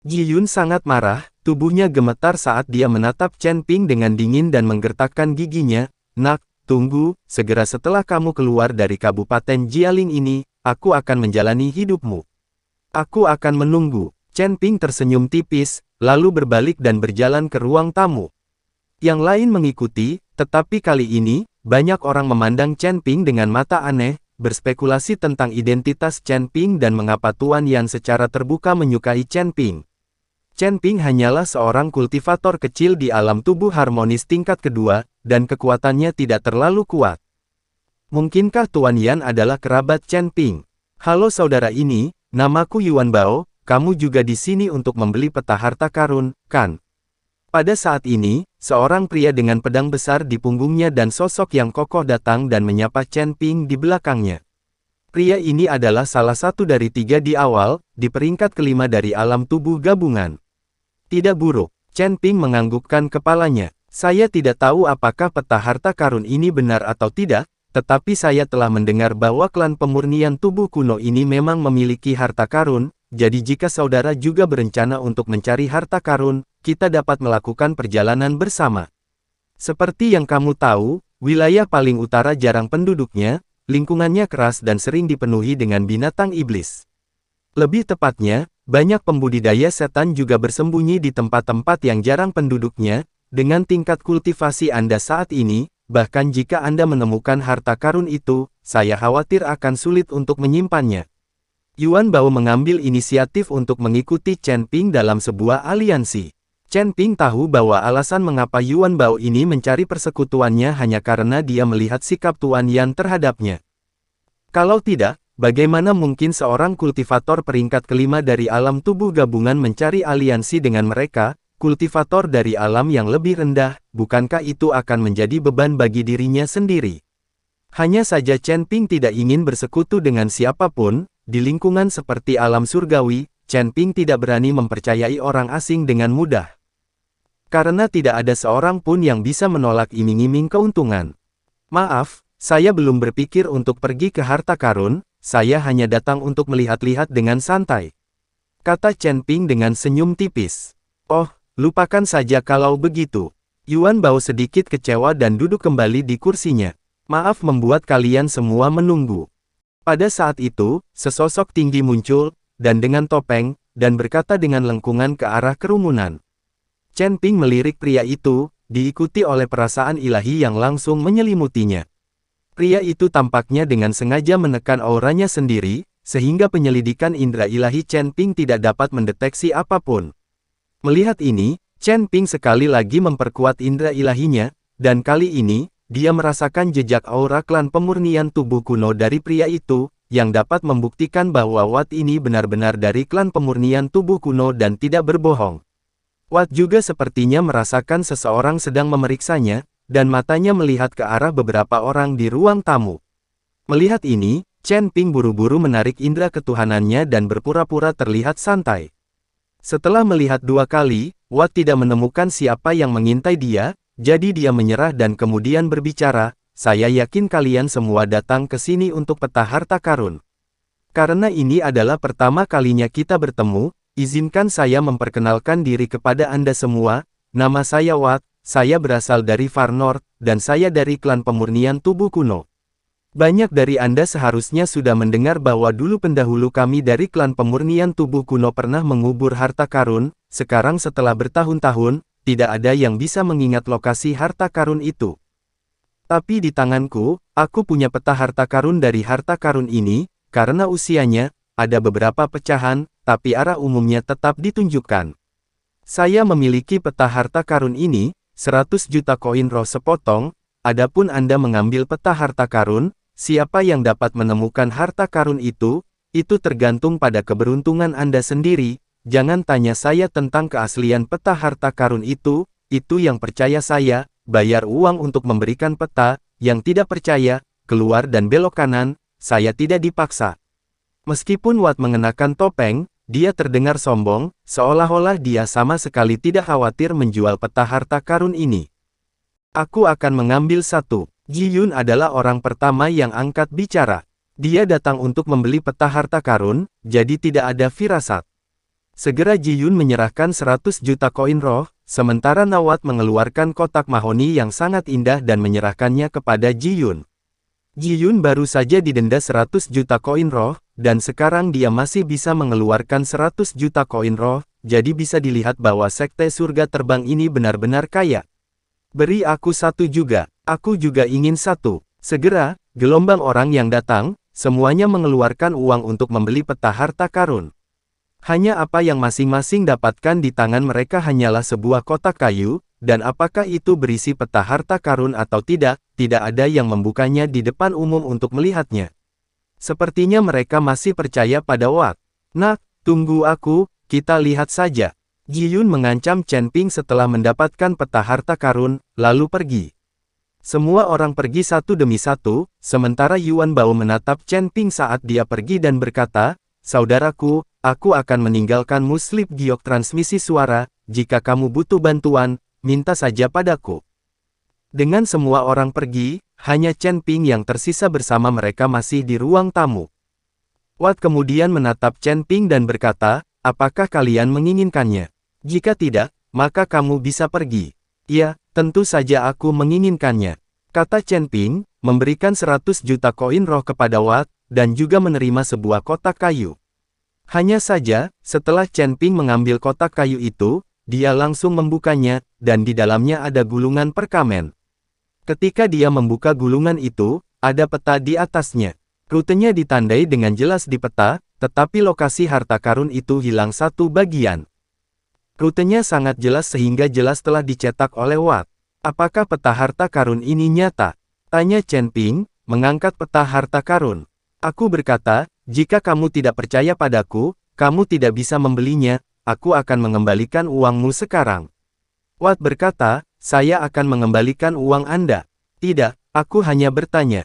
Ji Yun sangat marah, tubuhnya gemetar saat dia menatap Chen Ping dengan dingin dan menggertakkan giginya. Nak, tunggu, segera setelah kamu keluar dari Kabupaten Jialing ini, aku akan menjalani hidupmu. Aku akan menunggu. Chen Ping tersenyum tipis, lalu berbalik dan berjalan ke ruang tamu. Yang lain mengikuti, tetapi kali ini, banyak orang memandang Chen Ping dengan mata aneh, berspekulasi tentang identitas Chen Ping dan mengapa Tuan Yan secara terbuka menyukai Chen Ping. Chen Ping hanyalah seorang kultivator kecil di alam tubuh harmonis tingkat kedua, dan kekuatannya tidak terlalu kuat. Mungkinkah Tuan Yan adalah kerabat Chen Ping? Halo saudara ini, namaku Yuan Bao, kamu juga di sini untuk membeli peta harta karun, kan? Pada saat ini, seorang pria dengan pedang besar di punggungnya dan sosok yang kokoh datang dan menyapa Chen Ping di belakangnya. Pria ini adalah salah satu dari 3 di awal, di peringkat kelima dari alam tubuh gabungan. Tidak buruk, Chen Ping menganggukkan kepalanya. Saya tidak tahu apakah peta harta karun ini benar atau tidak, tetapi saya telah mendengar bahwa klan pemurnian tubuh kuno ini memang memiliki harta karun, jadi jika saudara juga berencana untuk mencari harta karun, kita dapat melakukan perjalanan bersama. Seperti yang kamu tahu, wilayah paling utara jarang penduduknya, lingkungannya keras dan sering dipenuhi dengan binatang iblis. Lebih tepatnya, banyak pembudidaya setan juga bersembunyi di tempat-tempat yang jarang penduduknya. Dengan tingkat kultivasi Anda saat ini, bahkan jika Anda menemukan harta karun itu, saya khawatir akan sulit untuk menyimpannya. Yuan Bao mengambil inisiatif untuk mengikuti Chen Ping dalam sebuah aliansi. Chen Ping tahu bahwa alasan mengapa Yuan Bao ini mencari persekutuannya hanya karena dia melihat sikap Tuan Yan terhadapnya. Kalau tidak, bagaimana mungkin seorang kultivator peringkat kelima dari alam tubuh gabungan mencari aliansi dengan mereka, kultivator dari alam yang lebih rendah, bukankah itu akan menjadi beban bagi dirinya sendiri? Hanya saja Chen Ping tidak ingin bersekutu dengan siapapun, di lingkungan seperti alam surgawi, Chen Ping tidak berani mempercayai orang asing dengan mudah. Karena tidak ada seorang pun yang bisa menolak iming-iming keuntungan. Maaf, saya belum berpikir untuk pergi ke harta karun, saya hanya datang untuk melihat-lihat dengan santai. Kata Chen Ping dengan senyum tipis. Oh, lupakan saja kalau begitu. Yuan Bao sedikit kecewa dan duduk kembali di kursinya. Maaf membuat kalian semua menunggu. Pada saat itu, sesosok tinggi muncul, dan dengan topeng, dan berkata dengan lengkungan ke arah kerumunan. Chen Ping melirik pria itu, diikuti oleh perasaan ilahi yang langsung menyelimutinya. Pria itu tampaknya dengan sengaja menekan auranya sendiri, sehingga penyelidikan indera ilahi Chen Ping tidak dapat mendeteksi apapun. Melihat ini, Chen Ping sekali lagi memperkuat indera ilahinya, dan kali ini, dia merasakan jejak aura klan pemurnian tubuh kuno dari pria itu, yang dapat membuktikan bahwa Watt ini benar-benar dari klan pemurnian tubuh kuno dan tidak berbohong. Watt juga sepertinya merasakan seseorang sedang memeriksanya, dan matanya melihat ke arah beberapa orang di ruang tamu. Melihat ini, Chen Ping buru-buru menarik indera ketuhanannya dan berpura-pura terlihat santai. Setelah melihat 2 kali, Watt tidak menemukan siapa yang mengintai dia, jadi dia menyerah dan kemudian berbicara, saya yakin kalian semua datang ke sini untuk peta harta karun. Karena ini adalah pertama kalinya kita bertemu, izinkan saya memperkenalkan diri kepada Anda semua, nama saya Watt. Saya berasal dari Far North, dan saya dari klan pemurnian tubuh kuno. Banyak dari Anda seharusnya sudah mendengar bahwa dulu pendahulu kami dari klan pemurnian tubuh kuno pernah mengubur harta karun, sekarang setelah bertahun-tahun, tidak ada yang bisa mengingat lokasi harta karun itu. Tapi di tanganku, aku punya peta harta karun dari harta karun ini, karena usianya, ada beberapa pecahan, tapi arah umumnya tetap ditunjukkan. Saya memiliki peta harta karun ini, 100 juta koin roh sepotong, adapun Anda mengambil peta harta karun, siapa yang dapat menemukan harta karun itu tergantung pada keberuntungan Anda sendiri, jangan tanya saya tentang keaslian peta harta karun itu yang percaya saya, bayar uang untuk memberikan peta, yang tidak percaya, keluar dan belok kanan, saya tidak dipaksa. Meskipun Watt mengenakan topeng, dia terdengar sombong, seolah-olah dia sama sekali tidak khawatir menjual peta harta karun ini. Aku akan mengambil 1. Ji Yun adalah orang pertama yang angkat bicara. Dia datang untuk membeli peta harta karun, jadi tidak ada firasat. Segera Ji Yun menyerahkan 100 juta koin roh, sementara Nawat mengeluarkan kotak mahoni yang sangat indah dan menyerahkannya kepada Ji Yun. Ji Yun baru saja didenda 100 juta koin roh, dan sekarang dia masih bisa mengeluarkan 100 juta koin roh, jadi bisa dilihat bahwa sekte surga terbang ini benar-benar kaya. Beri aku satu juga, aku juga ingin satu. Segera, gelombang orang yang datang, semuanya mengeluarkan uang untuk membeli peta harta karun. Hanya apa yang masing-masing dapatkan di tangan mereka hanyalah sebuah kotak kayu, dan apakah itu berisi peta harta karun atau tidak, tidak ada yang membukanya di depan umum untuk melihatnya. Sepertinya mereka masih percaya pada Wat. Nak, tunggu aku, kita lihat saja. Ji Yun mengancam Chen Ping setelah mendapatkan peta harta karun, lalu pergi. Semua orang pergi satu demi satu, sementara Yuan Bao menatap Chen Ping saat dia pergi dan berkata, "Saudaraku, aku akan meninggalkanmu slip giok transmisi suara, jika kamu butuh bantuan, minta saja padaku." Dengan semua orang pergi, hanya Chen Ping yang tersisa bersama mereka masih di ruang tamu. Wat kemudian menatap Chen Ping dan berkata, "Apakah kalian menginginkannya? Jika tidak, maka kamu bisa pergi." "Ya, tentu saja aku menginginkannya," kata Chen Ping, memberikan 100 juta koin roh kepada Wat, dan juga menerima sebuah kotak kayu. Hanya saja, setelah Chen Ping mengambil kotak kayu itu, dia langsung membukanya, dan di dalamnya ada gulungan perkamen. Ketika dia membuka gulungan itu, ada peta di atasnya. Rutenya ditandai dengan jelas di peta, tetapi lokasi harta karun itu hilang satu bagian. Rutenya sangat jelas sehingga jelas telah dicetak oleh Wat. "Apakah peta harta karun ini nyata?" tanya Chen Ping, mengangkat peta harta karun. "Aku berkata, jika kamu tidak percaya padaku, kamu tidak bisa membelinya, aku akan mengembalikan uangmu sekarang." Wat berkata, "Saya akan mengembalikan uang Anda." "Tidak, aku hanya bertanya."